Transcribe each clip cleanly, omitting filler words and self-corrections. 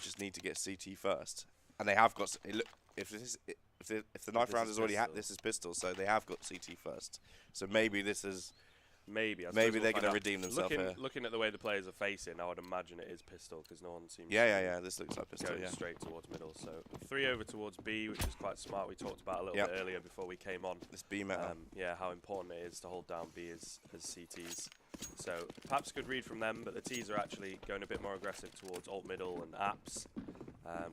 just need to get CT first, and they have got. If the knife round has already had, this is pistol, so they have got CT first. So maybe this is. Maybe they're going to redeem themselves here. Looking at the way the players are facing, I would imagine it is pistol because no one seems. Yeah. This looks like pistol. Going straight towards middle. So 3 over towards B, which is quite smart. We talked about a little bit earlier before we came on. This B meta. Yeah, how important it is to hold down B as CTs. So perhaps a good read from them, but the Ts are actually going a bit more aggressive towards alt middle and apps.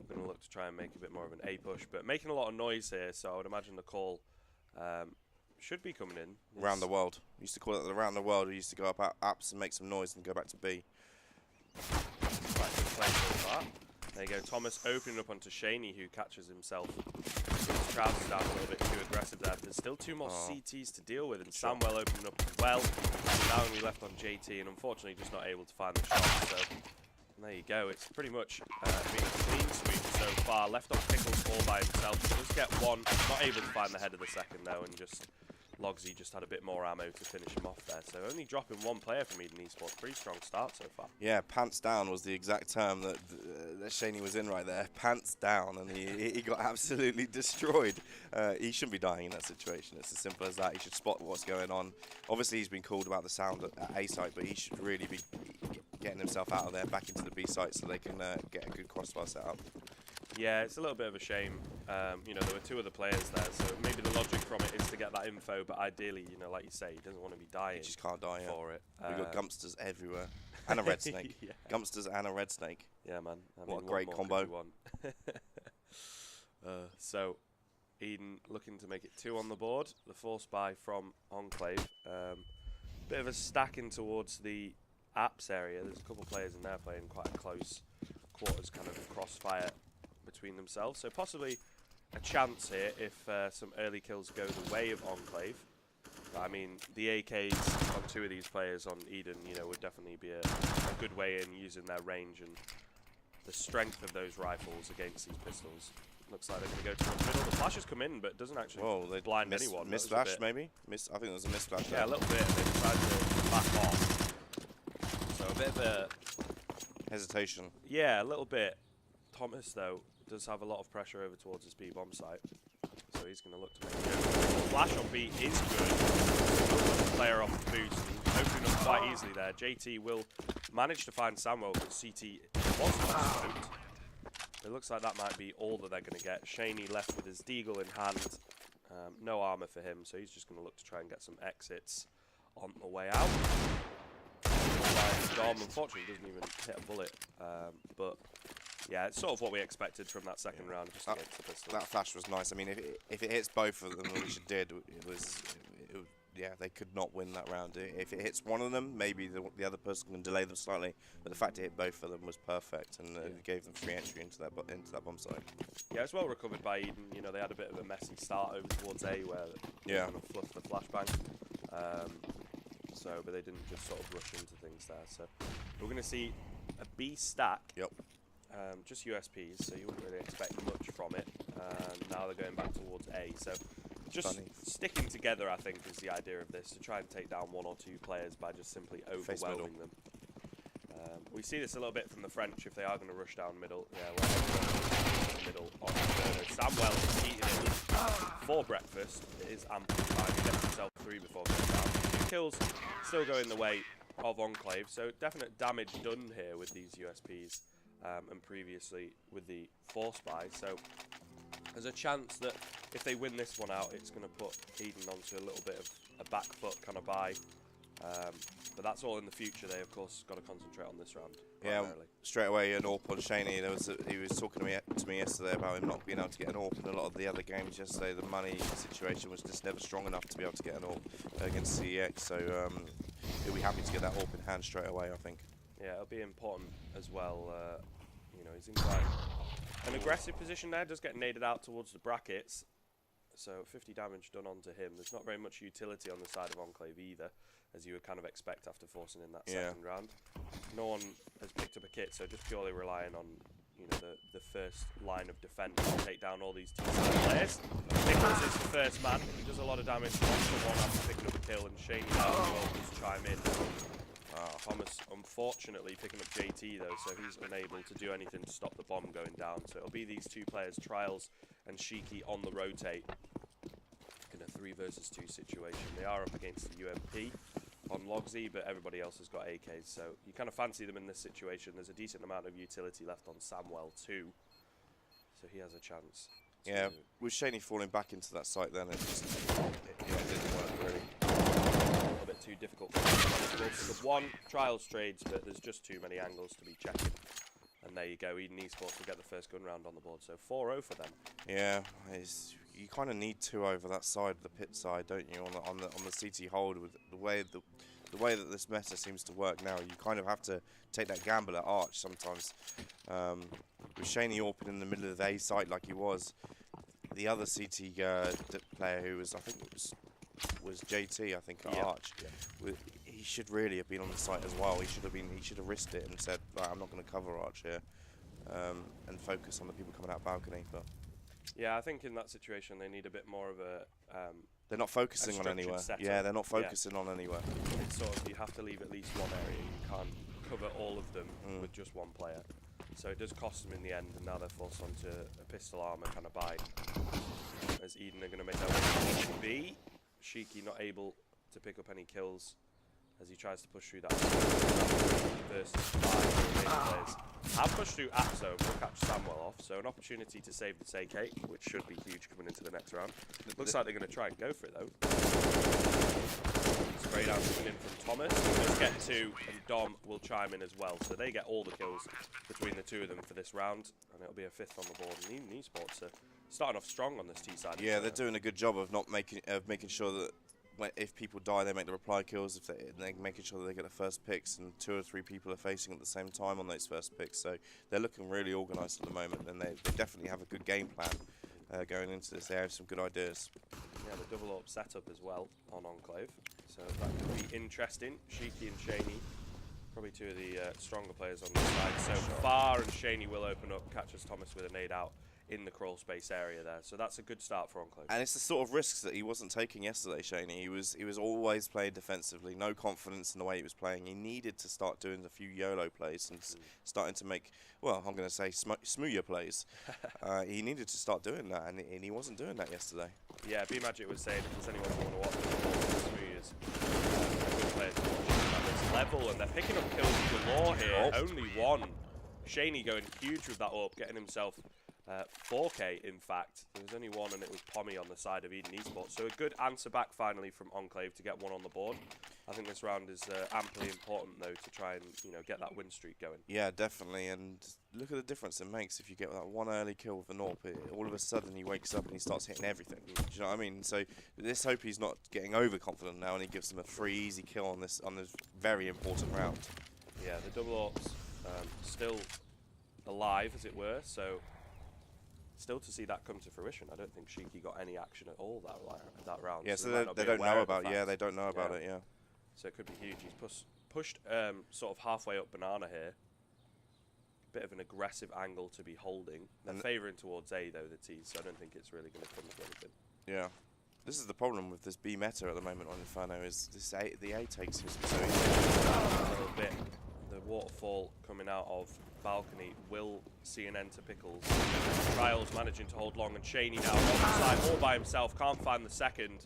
Going to look to try and make a bit more of an A push, but making a lot of noise here. So I would imagine the call. Should be coming in. Around the world. We used to call it around the world. We used to go up apps and make some noise and go back to B. Right, good play so far. There you go. Thomas opening up onto Shaney, who catches himself. His trousers down a little bit too aggressive there. There's still 2 more CTs to deal with, and Samwell opening up as well. Now we left on JT, and unfortunately just not able to find the shot. So there you go. It's pretty much been a clean sweep so far. Left on Pickles all by himself. Does get one. Not able to find the head of the second though, and just. Logsy just had a bit more ammo to finish him off there. So only dropping 1 player from eDen eSports. Pretty strong start so far. Yeah, pants down was the exact term that Shaney was in right there. Pants down, and he got absolutely destroyed. He shouldn't be dying in that situation. It's as simple as that. He should spot what's going on. Obviously, he's been called about the sound at A site, but he should really be getting himself out of there, back into the B site, so they can get a good crossfire set up. Yeah, it's a little bit of a shame. You know, there were 2 other players there, so maybe the logic from it is to get that info, but ideally, you know, like you say, he doesn't want to be dying. He just can't die for it. We've got Gumpsters everywhere. And a red snake. Gumpsters and a red snake. Yeah, man. What a great combo. So, eDen looking to make it 2 on the board. The force buy from Enclave. Bit of a stacking towards the apps area. There's a couple players in there playing quite a close quarters kind of crossfire between themselves, so possibly a chance here if some early kills go the way of Enclave. But, I mean, the AKs on 2 of these players on eDen, you know, would definitely be a good way in using their range and the strength of those rifles against these pistols. Looks like they're going to go towards the middle. The flash has come in, but doesn't actually blind anyone. Miss flash, maybe? I think there was a miss flash. Yeah, a little bit. They decided to back off. So a bit of a hesitation. Yeah, a little bit. Thomas, though, does have a lot of pressure over towards his B bomb site, so he's going to look to make it. Flash on B is good. Player off the boost, opening up quite easily there. JT will manage to find Samuel because CT was not smoked. It looks like that might be all that they're going to get. Shaney left with his deagle in hand. No armor for him, so he's just going to look to try and get some exits on the way out. Dom, unfortunately, doesn't even hit a bullet, but yeah, it's sort of what we expected from that second round. Just against the pistol. That flash was nice. I mean, if it hits both of them, which it did, yeah, they could not win that round. If it hits one of them, maybe the other person can delay them slightly. But the fact it hit both of them was perfect, and it gave them free entry into that bomb site. Yeah, it's well recovered by eDen. You know, they had a bit of a messy start over towards A, where they kind of fluffed the flashbang. But they didn't just sort of rush into things there. So we're going to see a B stack. Yep. Just USPs, so you wouldn't really expect much from it. Now they're going back towards A. So just sticking together, I think, is the idea of this, to try and take down 1 or 2 players by just simply overwhelming them. We see this a little bit from the French if they are going to rush down middle. Yeah, well, middle on Samwell is eating it for breakfast. It is ample time. He gets himself 3 before going down. 2 kills still going the way of Enclave, so definite damage done here with these USPs. And previously with the force buy, so there's a chance that if they win this one out, it's going to put eDen onto a little bit of a back foot kind of buy. But that's all in the future. They of course got to concentrate on this round. Yeah, straight away an AWP on Shaney. He was talking to me yesterday about him not being able to get an AWP in a lot of the other games yesterday. The money situation was just never strong enough to be able to get an AWP against CEX. So he'll be happy to get that AWP in hand straight away, I think. Yeah, it'll be important as well. You know, he's in quite an aggressive position there. Does get naded out towards the brackets. So 50 damage done onto him. There's not very much utility on the side of Enclave either, as you would kind of expect after forcing in that second round. No one has picked up a kit, so just purely relying on, you know, the first line of defence to take down all these T-side players. Nicholas is the first man. He does a lot of damage. 1-for-1 after picking up a kill, and Shane will just chime in. Thomas, unfortunately, picking up JT, though, so he's unable to do anything to stop the bomb going down. So it'll be these two players, Trials and Shiki, on the rotate in a 3 versus 2 situation. They are up against the UMP on Logsy, but everybody else has got AKs, so you kind of fancy them in this situation. There's a decent amount of utility left on Samwell, too, so he has a chance. Yeah, with Shaney falling back into that site then, it just it didn't work really. A little bit too difficult for one. Trials trades, but there's just too many angles to be checking. And there you go, eDen eSports will get the first gun round on the board, so 4-0 for them. Yeah, you kind of need 2 over that side, the pit side, don't you? On the CT hold, with the way that this meta seems to work now, you kind of have to take that gamble at Arch sometimes. With Shaney Orpin in the middle of the A site like he was, the other CT player who was, I think it was JT, I think, at Arch. Yeah. He should really have been on the site as well. He should have risked it and said, right, I'm not going to cover Arch here, and focus on the people coming out balcony. But yeah, I think in that situation they need a bit more of a. They're not focusing on anywhere. Setup. Yeah, they're not focusing on anywhere. It's sort of, you have to leave at least one area. You can't cover all of them with just one player. So it does cost them in the end, and now they're forced onto a pistol armor kind of buy. As eDen are going to make their way to B. Shiki not able to pick up any kills as he tries to push through that versus 5 players. Have pushed through Apso and will catch Samwell off, so an opportunity to save this AK, which should be huge coming into the next round. Looks like they're going to try and go for it though. Spray down coming in from Thomas. Let's get 2, and Dom will chime in as well, so they get all the kills between the 2 of them for this round, and it'll be a 5th on the board. And eDen eSports are starting off strong on this T side. Yeah, they're doing a good job of making sure that if people die, they make the reply kills. If they're making sure that they get the first picks, and 2 or 3 people are facing at the same time on those first picks. So they're looking really organised at the moment, and they definitely have a good game plan going into this. They have some good ideas. Yeah, the double AWP setup as well on Enclave, so that could be interesting. Shiki and Shaney, probably 2 of the stronger players on this side so far, and Shaney will open up, catches Thomas with a nade out in the crawl space area there, so that's a good start for Enclave. And it's the sort of risks that he wasn't taking yesterday, Shaney. He was always playing defensively, no confidence in the way he was playing. He needed to start doing a few YOLO plays and starting to make, well, I'm going to say smoother plays. He needed to start doing that, and he wasn't doing that yesterday. Yeah, B-Magic was saying if there's anyone who want to watch Smoothers, good players to watch at this level, and they're picking up kills galore here. Only 1. Shaney going huge with that AWP, getting himself 4K, in fact. There was only 1, and it was Pommy on the side of eDen eSports. So a good answer back finally from Enclave to get 1 on the board. I think this round is amply important, though, to try and get that win streak going. Yeah, definitely. And look at the difference it makes if you get that 1 early kill with an AWP. All of a sudden he wakes up and he starts hitting everything. Do you know what I mean? So let's hope he's not getting overconfident now, and he gives them a free, easy kill on this very important round. Yeah, the double AWPs still alive, as it were. So still to see that come to fruition. I don't think Shiki got any action at all that round. Yeah, so they don't know about. Yeah, they don't know about it. Yeah. So it could be huge. He's pushed sort of halfway up banana here. Bit of an aggressive angle to be holding. They're favouring towards A though, the T's, so I don't think it's really going to come to anything. Yeah. This is the problem with this B meta at the moment on Inferno, is the A takes is so easy. A little bit. The waterfall coming out of balcony will see an end to Pickles. Trials managing to hold long, and Shaney now on the side all by himself, can't find the second.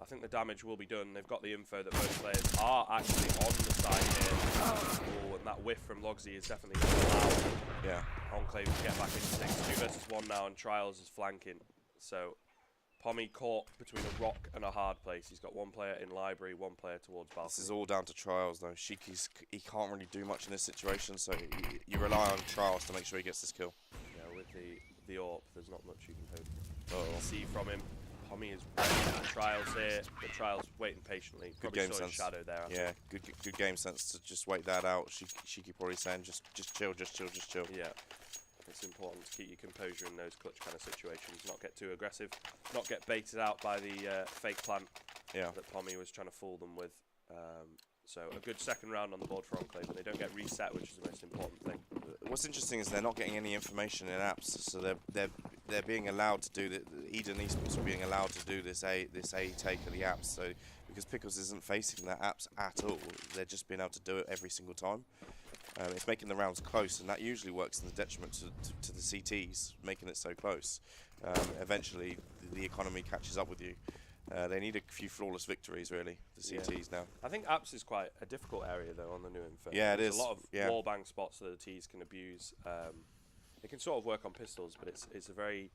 I think the damage will be done. They've got the info that both players are actually on the side here. Oh, and that whiff from Logsy is definitely going to allow Enclave to get back into things. 2 versus 1 now, and Trials is flanking. So Pommy caught between a rock and a hard place. He's got 1 player in library, 1 player towards balcony. This is all down to Trials though. Shiki's, he can't really do much in this situation, so you rely on Trials to make sure he gets this kill. Yeah, with the AWP, there's not much you can hope. See from him. Pommy is waiting for Trials here, but Trials waiting patiently. Good probably game saw sense. His shadow there. Yeah, good game sense to just wait that out. Shiki probably saying just chill, just chill. Yeah. It's important to keep your composure in those clutch kind of situations, not get too aggressive, not get baited out by the fake plant that Pommy was trying to fool them with. So a good second round on the board for Enclave, but they don't get reset, which is the most important thing. What's interesting is they're not getting any information in apps, so they're being allowed to do the eDen eSports are being allowed to do this A take of the apps. So because Pickles isn't facing their apps at all. They're just being able to do it every single time. It's making the rounds close, and that usually works in the detriment to the CTs, making it so close. Eventually, the economy catches up with you. They need a few flawless victories, really, the CTs now. I think apps is quite a difficult area, though, on the new Inferno. Yeah, it There's is. a lot of wallbang spots that the Ts can abuse. It can sort of work on pistols, but it's a very,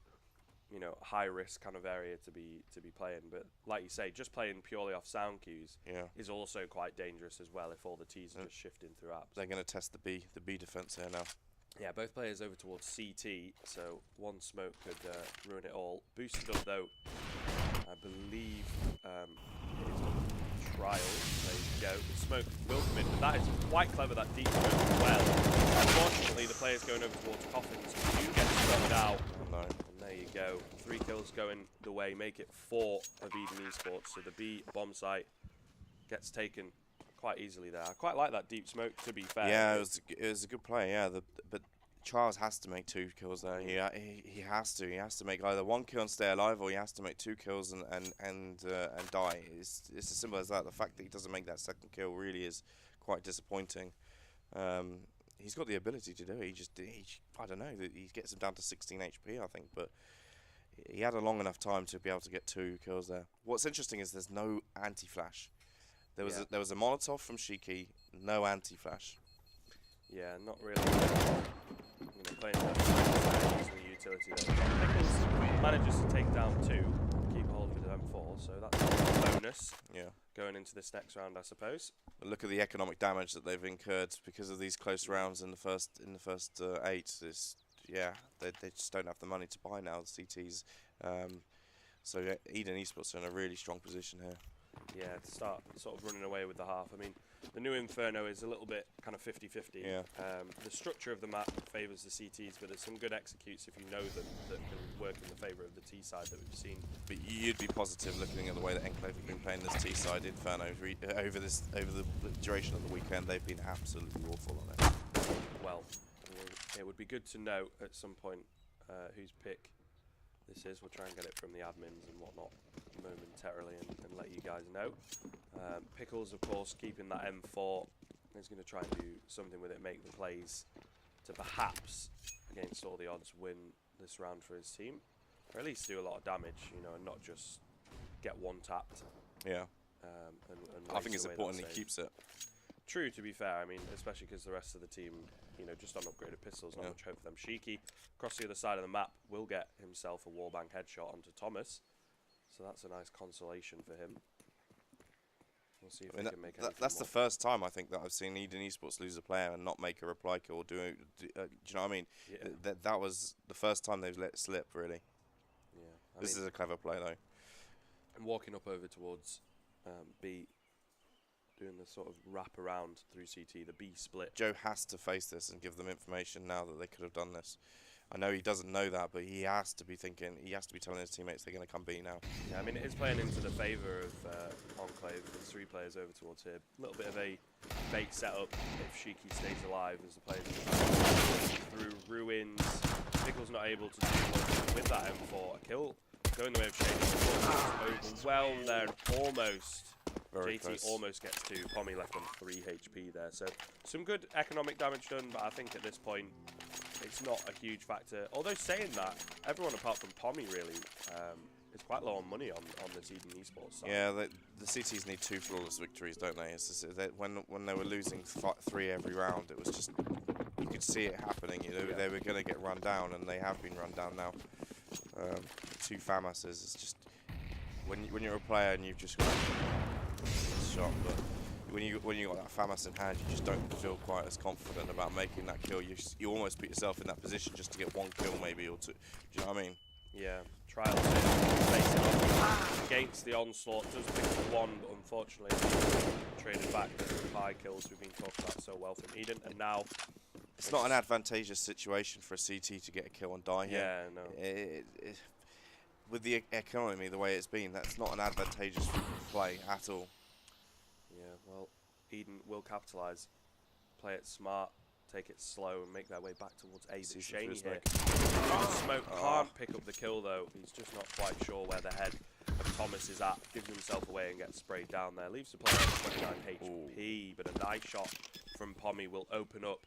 you know, high risk kind of area to be playing. But like you say, just playing purely off sound cues is also quite dangerous as well if all the Ts are just shifting through apps. They're going to test the B defense here now. Yeah, both players over towards CT, so one smoke could ruin it all. Boosted up though, I believe it's Trial. There you go. The smoke will come in, but that is quite clever, that deep smoke as well. Unfortunately, the players going over towards Coffins do get spotted out. Oh, no. And there you go. 3 kills going the way, make it 4 of eDen eSports. So the B bomb site gets taken quite easily there. I quite like that deep smoke, to be fair. Yeah, it was a good play. Yeah, but Charles has to make 2 kills there. He has to. He has to make either 1 kill and stay alive, or he has to make 2 kills and die. It's as simple as that. The fact that he doesn't make that second kill really is quite disappointing. He's got the ability to do it. I don't know. He gets him down to 16 HP, I think, but he had a long enough time to be able to get 2 kills there. What's interesting is there's no anti-flash. There was a Molotov from Shiki, no anti-flash. Yeah, not really. You know, playing using the utility there. Pickles manages to take down 2, keep hold of the M4, so that's a bonus. Yeah. Going into this next round, I suppose. But look at the economic damage that they've incurred because of these close rounds in the first 8. They just don't have the money to buy now, the CTs. So yeah, eDen eSports are in a really strong position here. Yeah, to start sort of running away with the half. I mean, the new Inferno is a little bit kind of 50-50. Yeah. The structure of the map favours the CTs, but there's some good executes if you know them that can work in the favour of the T side that we've seen. But you'd be positive looking at the way that Enclave have been playing this T side Inferno over the duration of the weekend. They've been absolutely awful on it. Well, it would be good to know at some point whose pick this is. We'll try and get it from the admins and whatnot momentarily and let you guys know. Pickles, of course, keeping that M4. He's going to try and do something with it, make the plays to perhaps, against all the odds, win this round for his team. Or at least do a lot of damage, you know, and not just get one tapped. Yeah. And I think it's important he keeps it. True, to be fair. I mean, especially because the rest of the team, you know, just on upgraded pistols, not much hope for them. Shiki, across the other side of the map, will get himself a wallbang headshot onto Thomas. So that's a nice consolation for him. We'll see if we can make anything that's more. the first time I think that I've seen eDen eSports lose a player and not make a reply kill or do you know what I mean? Yeah. That was the first time they've let it slip, really. Yeah. This is a clever play, though. And walking up over towards B, doing the sort of wrap around through CT, the B split. Joe has to face this and give them information now that they could have done this. I know he doesn't know that, but he has to be thinking, he has to be telling his teammates they're going to come B now. Yeah, I mean, it is playing into the favour of Enclave. There's 3 players over towards here. A little bit of a fake setup if Shiki stays alive as the players through ruins. Pickle's not able to do much with that M4. A kill going the way of Shady. Overwhelmed there and almost. Very JT close. almost gets 2. Pommy left on 3 HP there. So some good economic damage done, but I think at this point it's not a huge factor. Although saying that, everyone apart from Pommy really is quite low on money on this eDen eSports side. Yeah, the CTs need 2 flawless victories, don't they? It's just, when they were losing 3 every round, it was just, you could see it happening. You know, they were going to get run down, and they have been run down now. 2 FAMASs, it's just, when you're a player and you've just got a shot, but when you got that FAMAS in hand, you just don't feel quite as confident about making that kill. You almost put yourself in that position just to get 1 kill maybe or 2. Do you know what I mean? Yeah, Trial facing off against the onslaught. Does pick up 1, but unfortunately traded back the 5 kills we've been talking about so well from eDen, and now it's not an advantageous situation for a CT to get a kill and die here. Yeah, no. With the economy the way it's been, that's not an advantageous play at all. Yeah, well, eDen will capitalise, play it smart, take it slow, and make their way back towards A. But Shaney here. Smoke can't pick up the kill though. He's just not quite sure where the head of Thomas is at, gives himself away and gets sprayed down there. Leaves the player at 29 HP, but a nice shot from Pommy will open up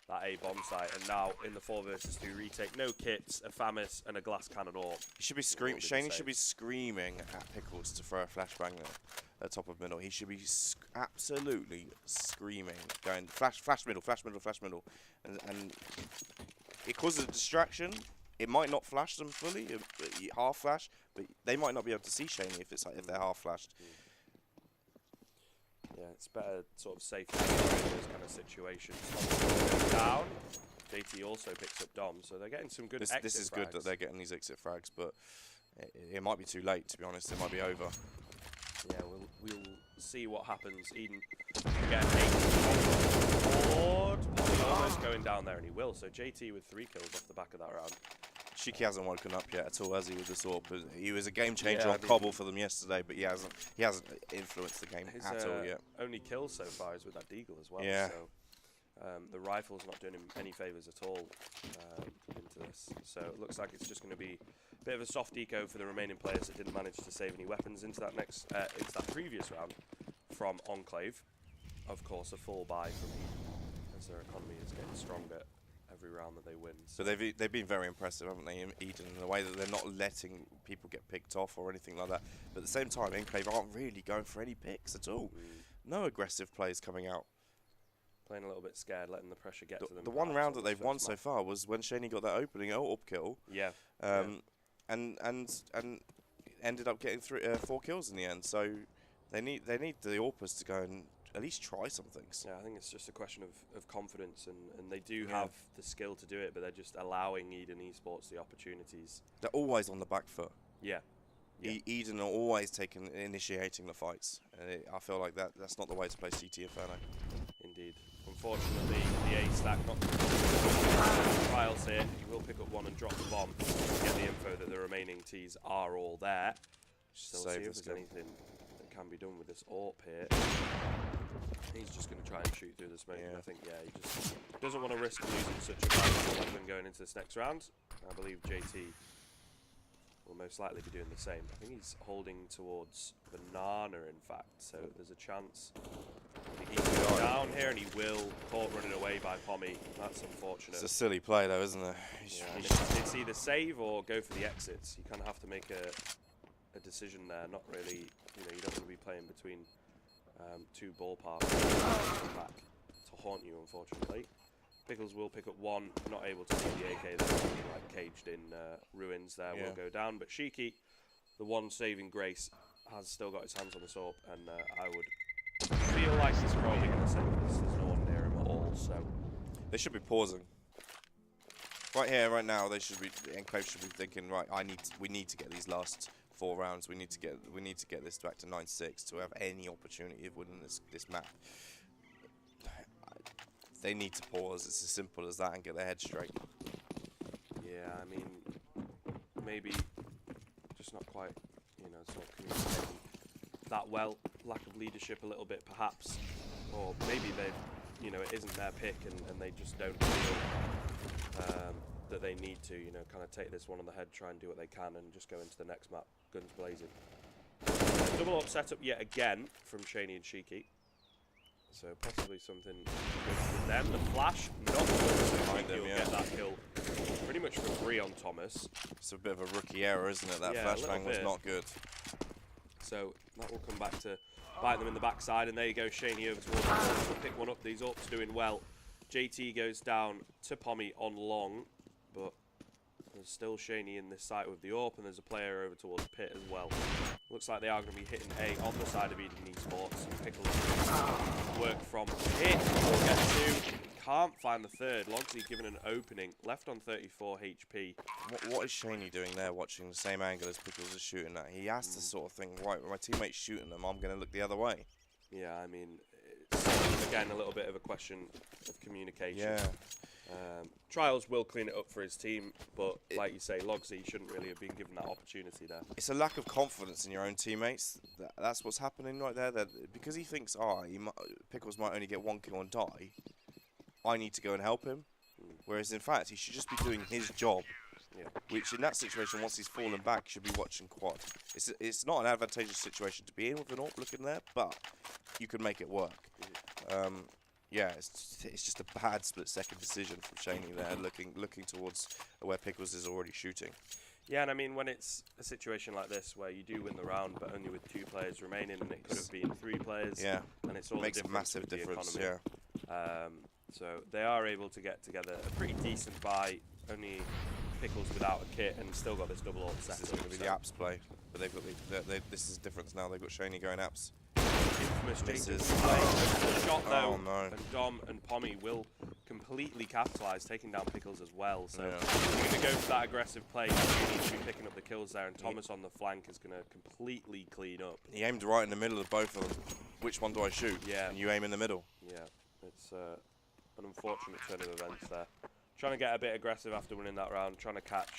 that A bomb site. And now in the 4 versus 2 retake, no kits, a Famis and a glass cannon orb. He should be screaming. Shaney should be screaming at Pickles to throw a flashbang at top of middle. He should be absolutely screaming, going flash middle, and it causes a distraction. It might not flash them fully, half flash, but they might not be able to see Shaney if they're half flashed. Yeah, it's better sort of safe in those kind of situations. Goes down. JT also picks up Dom, so they're getting some good exit This is frags. good that they're getting these exit frags, but it might be too late, to be honest. It might be over. Yeah, we'll see what happens. eDen again, 8 board. Almost going down there, and he will. So JT with 3 kills off the back of that round. Shiki hasn't woken up yet at all, has he, with this orb? He was a game changer on Cobble for them yesterday, but he hasn't influenced the game at all yet. Only kill so far is with that Deagle as well. Yeah. So the rifle's not doing him any favours at all into this. So it looks like it's just going to be a bit of a soft eco for the remaining players that didn't manage to save any weapons into that previous round from Enclave. Of course, a full buy from eDen as their economy is getting stronger every round that they win. So they've been very impressive, haven't they, in eDen, in the way that they're not letting people get picked off or anything like that. But at the same time, Enclave aren't really going for any picks at all. No aggressive plays coming out. Playing a little bit scared, letting the pressure get to them. The one round that they've won so far was when Shaney got that opening orb kill. Yeah. And ended up getting 4 kills in the end. So they need the Orpers to go and at least try some things. Yeah, I think it's just a question of confidence, and they do have the skill to do it, but they're just allowing eDen eSports the opportunities. They're always on the back foot. Yeah. eDen are always initiating the fights. I feel like that's not the way to play CT Inferno. Indeed. Unfortunately, the A stack not Trials here. He will pick up one and drop the bomb to get the info that the remaining Ts are all there. Still see if there's anything that can be done with this AWP here. He's just going to try and shoot through the smoke. And I think, he just doesn't want to risk losing such a valuable weapon going into this next round. I believe JT will most likely be doing the same. I think he's holding towards Banana, in fact, so there's a chance he can go down here, and he will. Caught running away by Pommy. That's unfortunate. It's a silly play, though, isn't it? It's either save or go for the exits. You kind of have to make a decision there. Not really, you don't want to be playing between 2 ballparks back to haunt you, unfortunately. Pickles will pick up one, not able to beat the AK that's like caged in ruins there, will go down. But Shiki, the one saving grace, has still got his hands on the AWP, and I would feel like he's probably going to save this. There's no one near him at all, so... They should be pausing. Right here, right now, Enclave should be thinking, right, we need to get these last 4 rounds. We need to get this back to 9-6 to have any opportunity of winning this map. They need to pause. It's as simple as that and get their head straight. Yeah, I mean, maybe just not quite, it's not communicating that well. Lack of leadership a little bit, perhaps, or maybe they've, it isn't their pick and they just don't feel that they need to, kind of take this one on the head, try and do what they can, and just go into the next map, guns blazing. Double up setup yet again from Shaney and Shiki. So possibly something good for them. The flash, not good. So Shiki will get that kill pretty much for free on Thomas. It's a bit of a rookie error, isn't it? That flashbang was not good. So that will come back to bite them in the backside. And there you go, Shaney over towards the to pick one up. These AWPs doing well. JT goes down to Pommy on long, but there's still Shaney in this site with the AWP, and there's a player over towards Pit as well. Looks like they are going to be hitting A on the side of eDen eSports. Pickles work from Pit. We'll get 2. Can't find the third. Logsy given an opening. Left on 34 HP. What is Shaney doing there, watching the same angle as Pickles is shooting at? He has to sort of think, right, my teammate's shooting them, I'm going to look the other way. Yeah, I mean, it's, again, a little bit of a question of communication. Yeah. Trials will clean it up for his team, but like you say, Logsy shouldn't really have been given that opportunity there. It's a lack of confidence in your own teammates. That's what's happening right there. Because he thinks, Pickles might only get 1 kill and die, I need to go and help him. Whereas in fact, he should just be doing his job. Yeah. Which in that situation, once he's fallen back, should be watching quad. It's not an advantageous situation to be in with an AWP looking there, but you can make it work. Yeah, it's just a bad split-second decision from Shaney there, looking towards where Pickles is already shooting. Yeah, and I mean, when it's a situation like this where you do win the round, but only with 2 players remaining, and it could have been 3 players, yeah, and it's all makes the a massive difference. Yeah. So they are able to get together a pretty decent buy, only Pickles without a kit, and still got this double ult set. This is going to be the apps play, but they've got this is the difference now. They've got Shaney going apps. Infamous Misses. shot though, Oh, no. and Dom and Pommy will completely capitalise, taking down Pickles as well. So Yeah. we're going to go for that aggressive play. You need to be picking up the kills there, and Thomas on the flank is going to completely clean up. He aimed right in the middle of both of them. Which one do I shoot? Yeah. And you aim in the middle. Yeah, it's an unfortunate turn of events there. Trying to get a bit aggressive after winning that round, trying to catch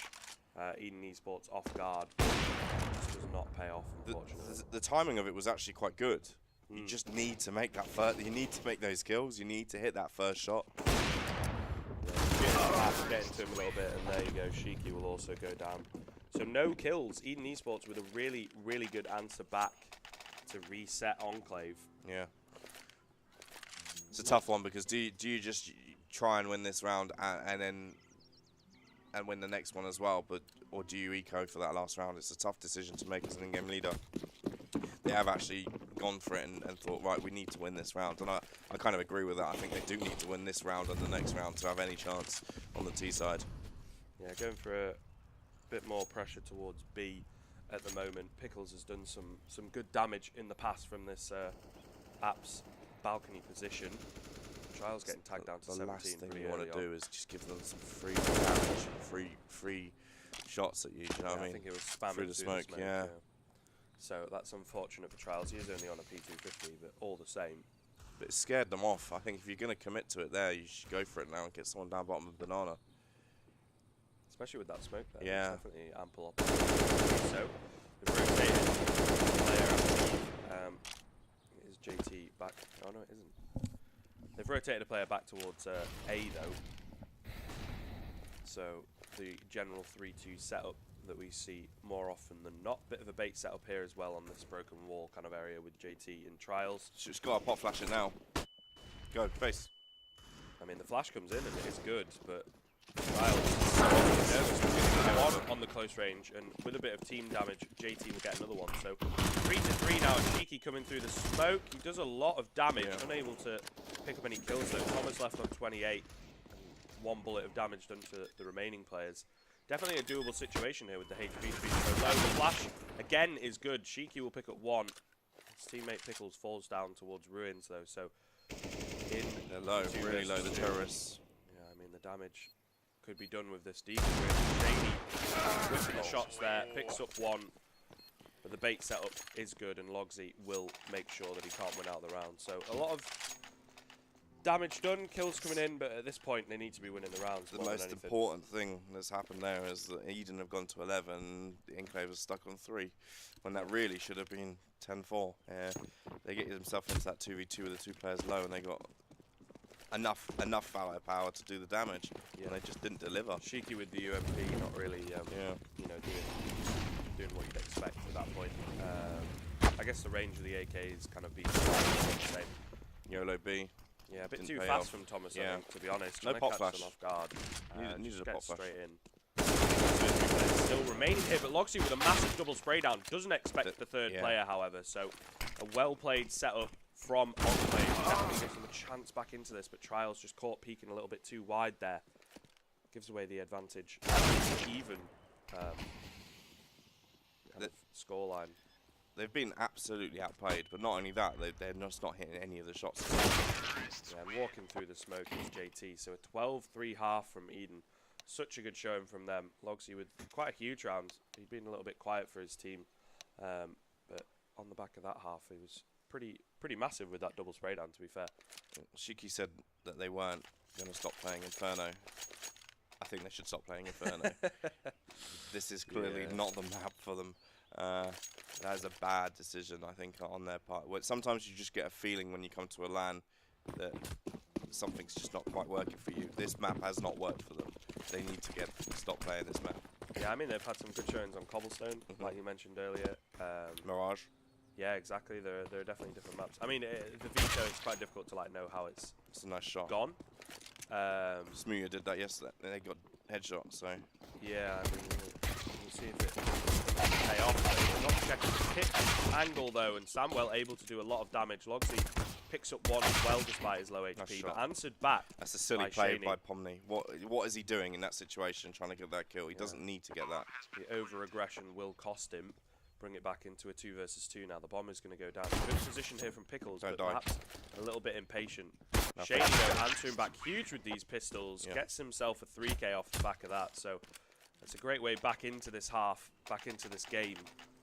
eDen eSports off guard. This does not pay off, unfortunately. The timing of it was actually quite good. You just need to make that first. You need to make those kills. You need to hit that first shot. Get into him a little bit, and there you go. Shiki will also go down. So no kills. eDen eSports with a really, really good answer back to reset Enclave. Yeah. It's a tough one because do you just try and win this round and win the next one as well, or do you eco for that last round? It's a tough decision to make as an in-game leader. They have actually gone for it and thought, right, we need to win this round, and I kind of agree with that. I think they do need to win this round and the next round to have any chance on the T side. Yeah, going for a bit more pressure towards B at the moment. Pickles has done some good damage in the past from this apps balcony position. Trials getting tagged down to 17. The last thing pretty you want early to on. do is just give them some free damage and free shots at you. Do you know what I mean? I think it was spamming through the smoke. Yeah. So that's unfortunate for Trials. He is only on a P250, but all the same. But it scared them off. I think if you're going to commit to it there, you should go for it now and get someone down bottom of banana. Especially with that smoke there. Yeah. There's definitely ample opportunity. So, we've rotated player. Is JT back? Oh, no, it isn't. They've rotated a player back towards A, though. So, the general 3-2 setup that we see more often than not. Bit of a bait setup here as well on this broken wall kind of area with JT in Trials. Just got a pop flash it now. Go, face. I mean, the flash comes in and it is good, but Trials is so nervous on the close range, and with a bit of team damage, JT will get another one. So 3-3 now, Cheeky coming through the smoke. He does a lot of damage, unable to pick up any kills though. Thomas left on 28, and 1 bullet of damage done to the remaining players. Definitely a doable situation here with the HP being so low. The flash, again, is good. Shiki will pick up 1. His teammate Pickles falls down towards Ruins, though, so They're low, really low, the terrorists. Yeah, I mean, the damage could be done with this deep. Shaney whipping the shots there, picks up 1. But the bait setup is good, and Logsy will make sure that he can't win out the round. So a lot of damage done, kills coming in, but at this point they need to be winning the rounds. The most important thing that's happened there is that eDen have gone to 11 and the Enclave is stuck on 3, when that really should have been 10-4. Yeah, they get themselves into that 2v2 with the 2 players low, and they got enough firepower to do the damage, and they just didn't deliver. Shiki with the UMP, not really, you know, doing what you'd expect at that point. I guess the range of the AK is kind of being the same. YOLO B. Yeah, a bit Didn't too pay fast off. from Thomas, Yeah. I think, to be honest. No Trying pop to catch flash. them off guard. Needed a Get pop flash. straight in. Still remaining here, but Logsy with a massive double spray down. Doesn't expect the third player, however. So a well-played setup from Enclave. Definitely gives them a chance back into this, but Trials just caught peeking a little bit too wide there. Gives away the advantage. Even scoreline. They've been absolutely outplayed, but not only that, they're just not hitting any of the shots. Yeah, and walking through the smoke is JT. So a 12-3 half from eDen. Such a good showing from them. Logsy with quite a huge round. He'd been a little bit quiet for his team, but on the back of that half, he was pretty massive with that double spray down, to be fair. Shiki said that they weren't going to stop playing Inferno. I think they should stop playing Inferno. This is clearly not the map for them. That is a bad decision, I think, on their part. Sometimes you just get a feeling when you come to a LAN that something's just not quite working for you. This map has not worked for them. They need to stop playing this map. Yeah, I mean, they've had some good showings on Cobblestone, like you mentioned earlier. Mirage. Yeah, exactly. There are definitely different maps. I mean, the Veto is quite difficult to like know how it's a nice shot. Gone. Smooya did that yesterday. They got headshot, so. Yeah, I mean, we'll see if it pay off. Not checking the kick angle though, and Samwell able to do a lot of damage. Logsy picks up one as well despite his low HP, but answered back. That's a silly play by Pomni. What is he doing in that situation, trying to get that kill? He doesn't need to get that. The over-aggression will cost him. Bring it back into a 2 versus 2 now. The bomb is going to go down. Good position here from Pickles, but perhaps a little bit impatient. Shaney though answering back huge with these pistols. Gets himself a 3k off the back of that. So it's a great way back into this half, back into this game.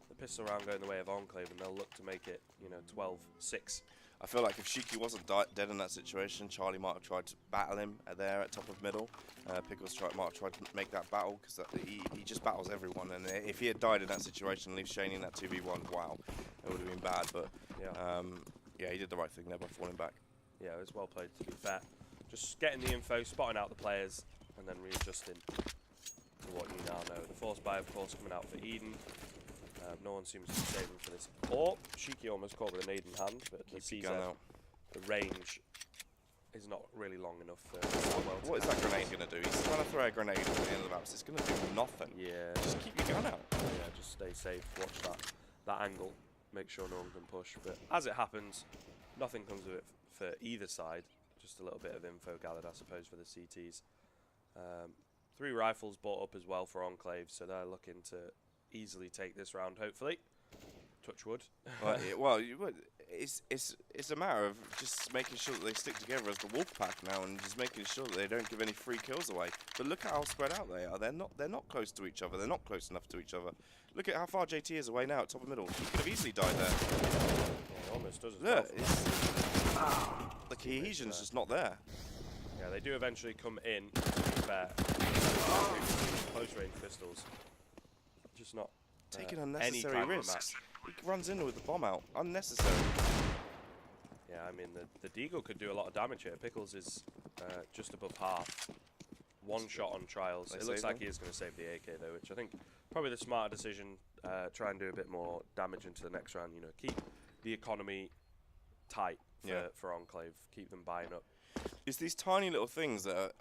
The pistol round going the way of Enclave, and they'll look to make it, you know, 12-6. I feel like if Shiki wasn't dead in that situation, Charlie might have tried to battle him there at top of middle. Pickles might have tried to make that battle, because he just battles everyone. And if he had died in that situation and leave Shaney in that 2v1, wow, it would have been bad. But yeah, he did the right thing there by falling back. Yeah, it was well played, to be fair. Just getting the info, spotting out the players, and then readjusting to what you now know. The force buy, of course, coming out for eDen. No one seems to be saving for this. Or Shiki almost caught with a nade in hand, but the range is not really long enough for Samuel. What is that grenade going to do? He's trying to throw a grenade at the end of the map. It's going to do nothing. Yeah. Just keep your gun out. Yeah, just stay safe. Watch that angle. Make sure no one can push. But as it happens, nothing comes of it for either side. Just a little bit of info gathered, I suppose, for the CTs. 3 rifles bought up as well for Enclave, so they're looking to easily take this round, hopefully. Touch wood. Well, it's a matter of just making sure that they stick together as the wolf pack now, and just making sure that they don't give any free kills away. But look at how spread out they are. They're not close to each other. They're not close enough to each other. Look at how far JT is away now at top of middle. He could have easily died there. Yeah, almost does as well. The cohesion's just not there. Yeah, they do eventually come in. To be fair, close range pistols. Just not taking unnecessary risks. He runs in with the bomb out. Unnecessary. Yeah, I mean, the Deagle could do a lot of damage here. Pickles is just above half. One shot on trials. It looks like he is going to save the AK, though, which I think probably the smarter decision. Try and do a bit more damage into the next round. You know, keep the economy tight for Enclave. Keep them buying up. It's these tiny little things that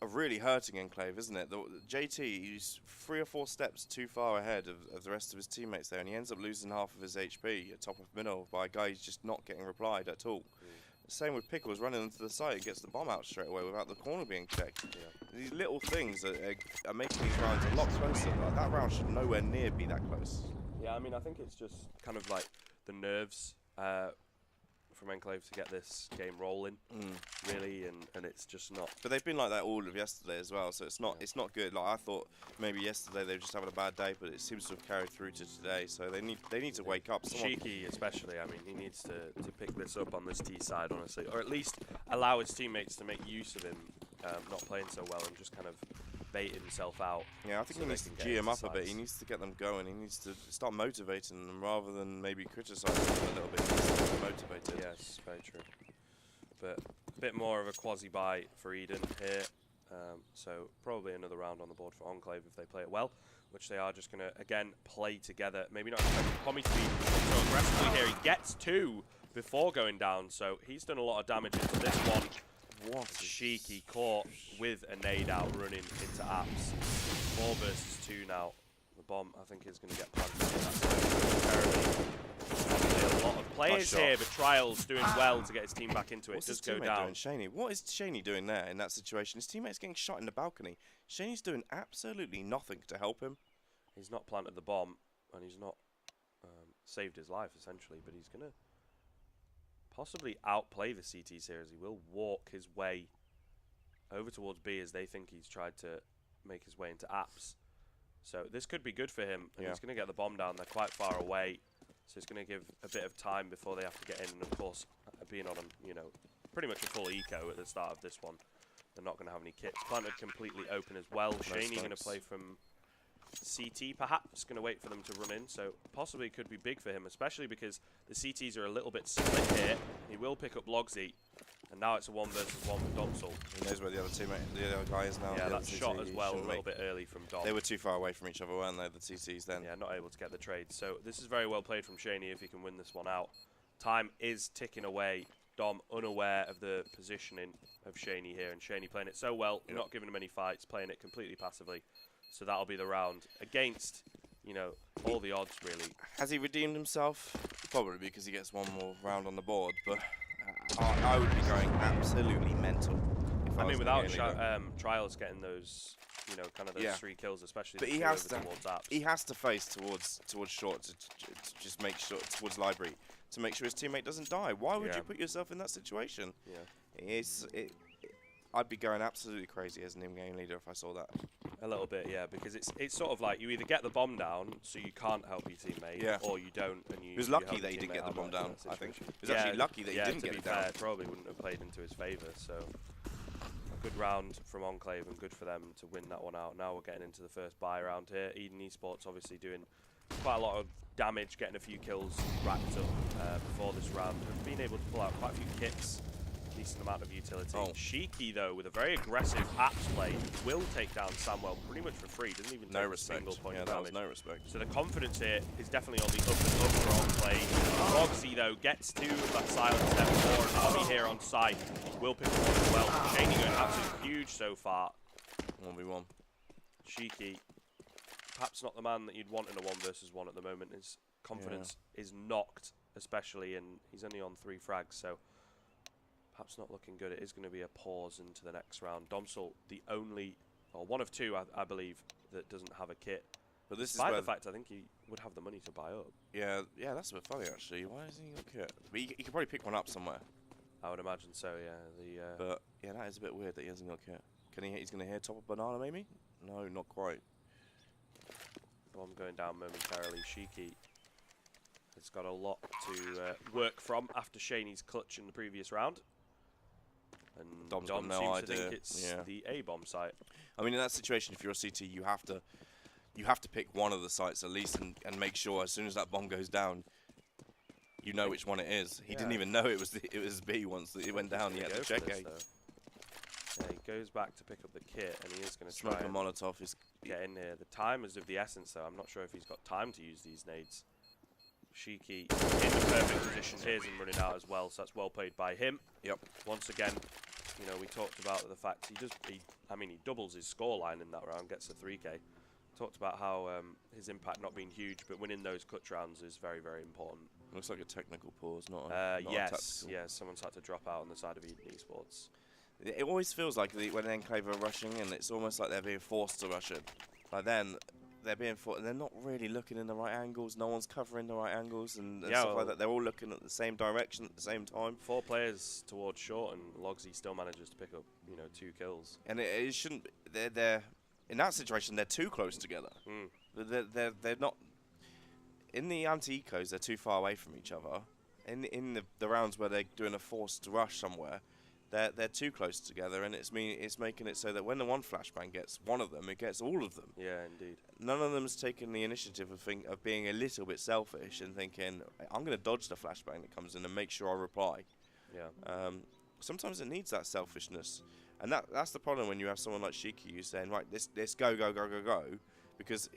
are really hurting Enclave, isn't it? JT, he's 3 or 4 steps too far ahead of the rest of his teammates there, and he ends up losing half of his HP at top of middle by a guy who's just not getting replied at all. Same with Pickles, running into the site and gets the bomb out straight away without the corner being checked. These little things are making these rounds a lot closer. Like, that round should nowhere near be that close. Yeah, I mean, I think it's just kind of like the nerves from Enclave to get this game rolling, really, and it's just not. But they've been like that all of yesterday as well, so it's not good. Like, I thought maybe yesterday they were just having a bad day, but it seems to have carried through to today. So they need to wake up. Shiki especially, I mean, he needs to pick this up on this T side, honestly, or at least allow his teammates to make use of him not playing so well and just kind of bait himself out. Yeah, I think he needs to G him up a bit. He needs to get them going. He needs to start motivating them rather than maybe criticising them a little bit. He needs to be motivated. Yes, very true. But a bit more of a quasi-buy for eDen here. So probably another round on the board for Enclave if they play it well, which they are just going to, again, play together. Maybe not expecting Pommy to be so aggressively here. He gets 2 before going down, so he's done a lot of damage into this one. What Shiki caught with a nade out running into apps. 4 versus 2 now. The bomb, I think, is going to get planted. A lot of players here, but Trials doing well to get his team back into it. What's Just his go teammate down. doing, Shaney? What is Shaney doing there in that situation? His teammate's getting shot in the balcony. Shaney's doing absolutely nothing to help him. He's not planted the bomb, and he's not saved his life, essentially, but he's going to possibly outplay the CTs here as he will walk his way over towards B as they think he's tried to make his way into apps. So this could be good for him, and he's going to get the bomb down. They're quite far away, so it's going to give a bit of time before they have to get in. And of course, being on, you know, pretty much a full eco at the start of this one, they're not going to have any kits. Planted completely open as well. Shaney going to play from CT perhaps going to wait for them to run in, so possibly could be big for him, especially because the CTs are a little bit split here. He will pick up Logsy, and now it's a 1 versus 1 for Domsel. He knows where the other guy is now. Yeah, the that other shot CT, as well, a shouldn't little make- bit early from Dom. They were too far away from each other, weren't they, the CTs then? Yeah, not able to get the trade. So this is very well played from Shaney if he can win this one out. Time is ticking away. Dom unaware of the positioning of Shaney here, and Shaney playing it so well, not giving him any fights, playing it completely passively. So that'll be the round against, you know, all the odds really. Has he redeemed himself? Probably because he gets one more round on the board, but I would be going absolutely mental. If I mean, was without gonna get a leader. Trials getting those, you know, kind of those 3 kills, especially But the he two has over to. towards apps. He has to face towards short to just make sure towards library to make sure his teammate doesn't die. Why would you put yourself in that situation? Yeah. I'd be going absolutely crazy as an in-game leader if I saw that. A little bit, yeah, because it's sort of like you either get the bomb down, so you can't help your teammate, or you don't, and you. He was you lucky help that he your didn't teammate get the bomb out down. in that I think situation. he was actually lucky that he didn't get it down. It probably wouldn't have played into his favour. So a good round from Enclave and good for them to win that one out. Now we're getting into the first buy round here. eDen eSports obviously doing quite a lot of damage, getting a few kills racked up before this round, and being able to pull out quite a few kits. Decent amount of utility. Shiki though, with a very aggressive apps play, will take down Samwell pretty much for free. Doesn't even take a single point of damage. That was no respect. So the confidence here is definitely on the up and up for Enclave. Roxy though gets to that silent step 4, and Tommy here on site will pick up one as well. Shaney going absolutely huge so far. 1v1. Shiki, perhaps not the man that you'd want in a 1 versus 1 at the moment. His confidence is knocked, especially, and he's only on 3 frags, so perhaps not looking good. It is going to be a pause into the next round. Domsel, the only, or one of 2, I believe, that doesn't have a kit. But this Despite is the fact I think he would have the money to buy up. Yeah, that's a bit funny actually. Why isn't he got a kit? But he could probably pick one up somewhere. I would imagine so. Yeah. But yeah, that is a bit weird that he hasn't got a kit. Can he? He's going to hit top of banana maybe? No, not quite. Bomb going down momentarily. Shiki has got a lot to work from after Shaney's clutch in the previous round. And Dom's Dom got no seems idea. to think it's the A-bomb site. I mean, in that situation, if you're a CT, you have to pick one of the sites at least and make sure as soon as that bomb goes down, you know which one it is. He didn't even know it was B once it went down. He had to check A. Yeah, he goes back to pick up the kit, and he is going to try Smoke a Molotov. Get in here. The time is of the essence, though. I'm not sure if he's got time to use these nades. Shiki in the perfect position. Here's him running out as well, so that's well played by him. Yep. Once again, you know, we talked about the fact he doubles his scoreline in that round, gets a 3K. Talked about how his impact not being huge, but winning those clutch rounds is very, very important. Looks like a technical pause, not a tactical. Yes, someone's had to drop out on the side of eDen eSports. It always feels like when Enclave are rushing, and it's almost like they're being forced to rush it. Like then, they're being forced, and they're not really looking in the right angles. No one's covering the right angles and stuff like that. They're all looking at the same direction at the same time. 4 players towards short, and Logsy still manages to pick up, 2 kills. And it shouldn't. They're in that situation. They're too close together. They're not. In the anti-ecos, they're too far away from each other. In the rounds where they're doing a forced rush somewhere, they're too close together, and it's making it so that when the one flashbang gets one of them, it gets all of them. Yeah, indeed. None of them's taken the initiative of being a little bit selfish and thinking, I'm going to dodge the flashbang that comes in and make sure I reply. Yeah. Sometimes it needs that selfishness, and that's the problem when you have someone like Shiki who's saying, right, let's go, because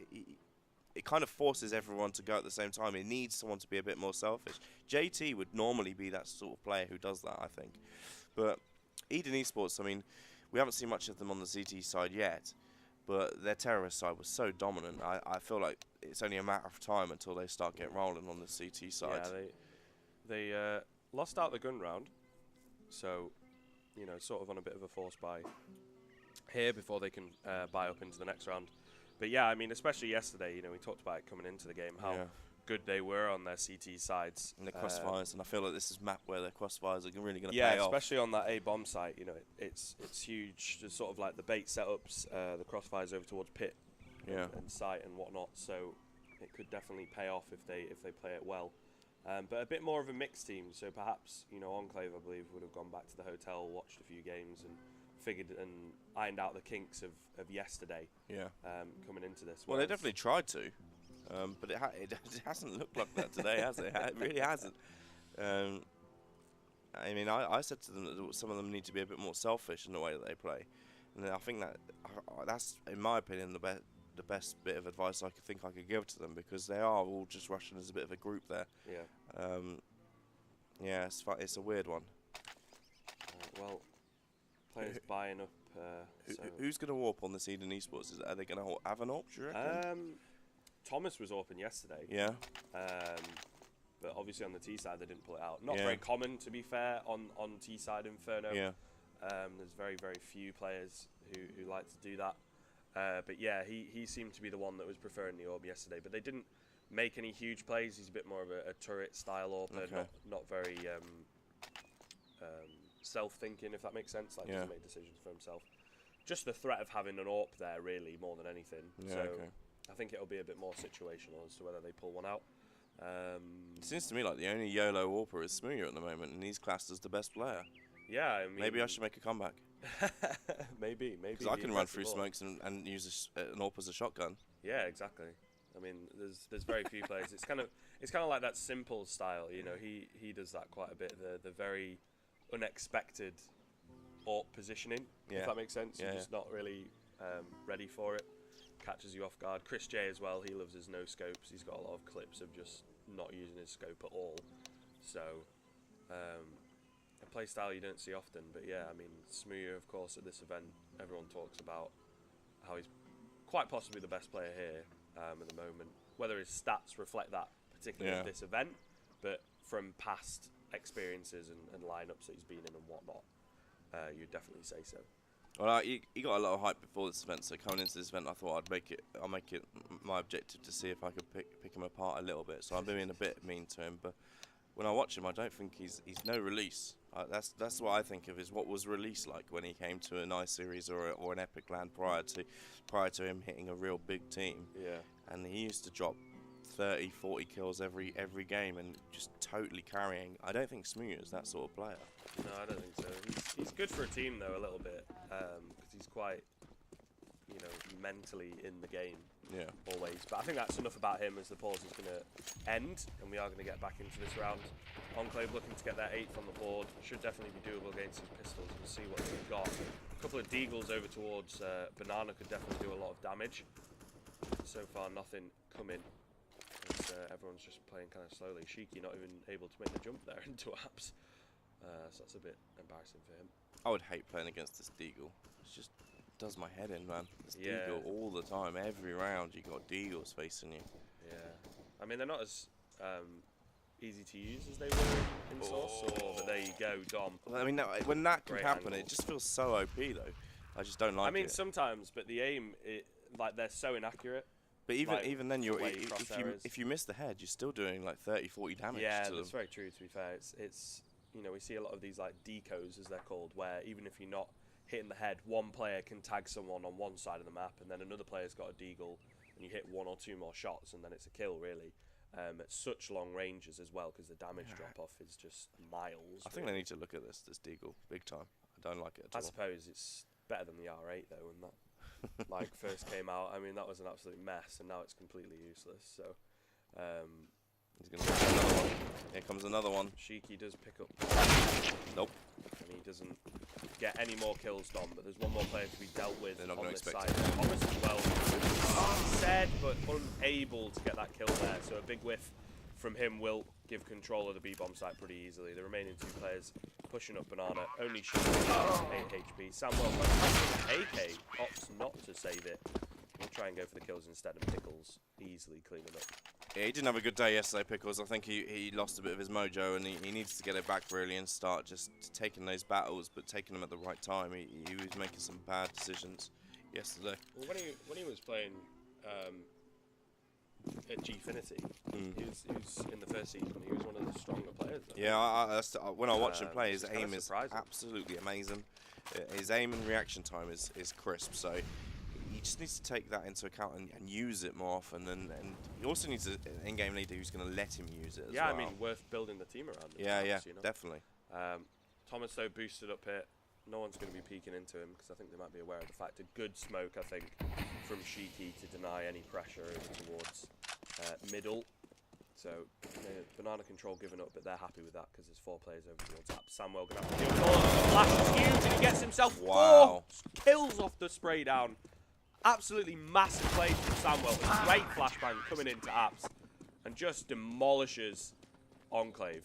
it kind of forces everyone to go at the same time. It needs someone to be a bit more selfish. JT would normally be that sort of player who does that, I think. But eDen eSports, I mean, we haven't seen much of them on the CT side yet, but their terrorist side was so dominant. I feel like it's only a matter of time until they start getting rolling on the CT side. Yeah, they lost out the gun round, so, sort of on a bit of a force buy here before they can buy up into the next round. But yeah, I mean, especially yesterday, we talked about it coming into the game, how good they were on their CT sides. And the crossfires, and I feel like this is a map where their crossfires are really going to pay off. Yeah, especially on that A-bomb site, it's huge. Just sort of like the bait setups, the crossfires over towards pit and site and whatnot. So it could definitely pay off if they play it well. But a bit more of a mixed team. So perhaps, Enclave, I believe, would have gone back to the hotel, watched a few games, and figured and ironed out the kinks of yesterday. Yeah. Coming into this. Well, they definitely tried to, but it hasn't looked like that today, has it? It really hasn't. I mean, I said to them that some of them need to be a bit more selfish in the way that they play, and I think that's, in my opinion, the best bit of advice I could give to them, because they are all just rushing as a bit of a group there. Yeah. Yeah, it's a weird one. Well, players buying up. Who's going to warp on this eDen eSports? Are they going to have an AWP, do you reckon? Thomas was open yesterday. Yeah. But obviously on the T side they didn't pull it out. Not very common, to be fair, on T side Inferno. Yeah. There's very few players who like to do that. But yeah, he seemed to be the one that was preferring the AWP yesterday. But they didn't make any huge plays. He's a bit more of a turret style AWP, not very self-thinking, if that makes sense. Like doesn't make decisions for himself. Just the threat of having an AWP there, really, more than anything. Yeah, so I think it'll be a bit more situational as to whether they pull one out. It seems to me like the only YOLO AWPer is Smooyer at the moment, and he's classed as the best player. Yeah, I mean, maybe I should make a comeback. maybe. Because I can run through smokes and use an AWP as a shotgun. Yeah, exactly. I mean, there's very few players. It's kind of like that simple style. You know, he does that quite a bit. The very unexpected AWP positioning. If that makes sense. You're just not really ready for it. Catches you off guard. Chris J as well, he loves his no scopes. He's got a lot of clips of just not using his scope at all. So a play style you don't see often. But yeah, I mean, Smooyer, of course, at this event, everyone talks about how he's quite possibly the best player here at the moment. Whether his stats reflect that, particularly at this event, but from past experiences and lineups that he's been in and whatnot, you'd definitely say so. Well, he got a lot of hype before this event, so coming into this event, I thought I'll make it my objective to see if I could pick him apart a little bit. So I'm being a bit mean to him, but when I watch him, I don't think he's no release. That's what I think of, is what was release like when he came to an ice series or an epic land prior to him hitting a real big team. Yeah. And he used to drop 30, 40 kills every game and just totally carrying. I don't think Smooyer is that sort of player. No, I don't think so. He's good for a team though, a little bit, because he's quite, mentally in the game. Yeah. Always. But I think that's enough about him, as the pause is going to end, and we are going to get back into this round. Enclave looking to get their 8th on the board. Should definitely be doable against his pistols. We'll see what they've got. A couple of deagles over towards Banana could definitely do a lot of damage. So far, nothing coming. Everyone's just playing kind of slowly. Shiki not even able to make the jump there into apps. So that's a bit embarrassing for him. I would hate playing against this deagle. It just does my head in, man. This deagle all the time. Every round you got deagles facing you. Yeah. I mean, they're not as easy to use as they were in Source, but there you go, Dom. Well, I mean, when that can happen, angle. it just feels so OP, though. I just don't like it. I mean, sometimes, but the aim, they're so inaccurate. But even then, if you miss the head, you're still doing like 30, 40 damage. Yeah, to that's them. very true. To be fair, it's we see a lot of these like decos, as they're called, where even if you're not hitting the head, one player can tag someone on one side of the map, and then another player's got a deagle, and you hit 1 or 2 more shots, and then it's a kill, really. At such long ranges as well, because the damage drop off is just miles. I think they need to look at this deagle big time. I don't like it at all. I suppose it's better than the R8 though, and that like first came out. I mean, that was an absolute mess, and now it's completely useless. So he's gonna get another one. Here comes another one. Shiki does pick up. Nope. And he doesn't get any more kills, Dom. But there's one more player to be dealt with on this side. it. Thomas as well. Said, but unable to get that kill there. So a big whiff from him will give control of the B-bomb site pretty easily. The remaining 2 players pushing up Banana. Only Shiki 8 HP. Samuel AK opts not to save it. We'll try and go for the kills instead, and Pickles easily cleaning up. Yeah, he didn't have a good day yesterday, Pickles. I think he lost a bit of his mojo, and he needs to get it back really and start just taking those battles, but taking them at the right time. He was making some bad decisions yesterday. Well, when he was playing at Gfinity, he was in the first season. He was one of the stronger players. Yeah, when I watch him play, his it's aim is absolutely amazing. His aim and reaction time is crisp, so he just needs to take that into account and use it more often. And he also needs an in-game leader who's going to let him use it as well. Yeah, I mean, worth building the team around. Yeah, definitely. Thomas, though, boosted up here. No one's going to be peeking into him because I think they might be aware of the fact. A good smoke, I think, from Shiki to deny any pressure over towards middle. So Banana Control giving up, but they're happy with that because there's 4 players over towards up. Samuel going to have to deal with all of it. The flash is huge and he gets himself 4 kills off the spray down. Absolutely massive plays from Samuel. A great flashbang coming into Apps and just demolishes Enclave.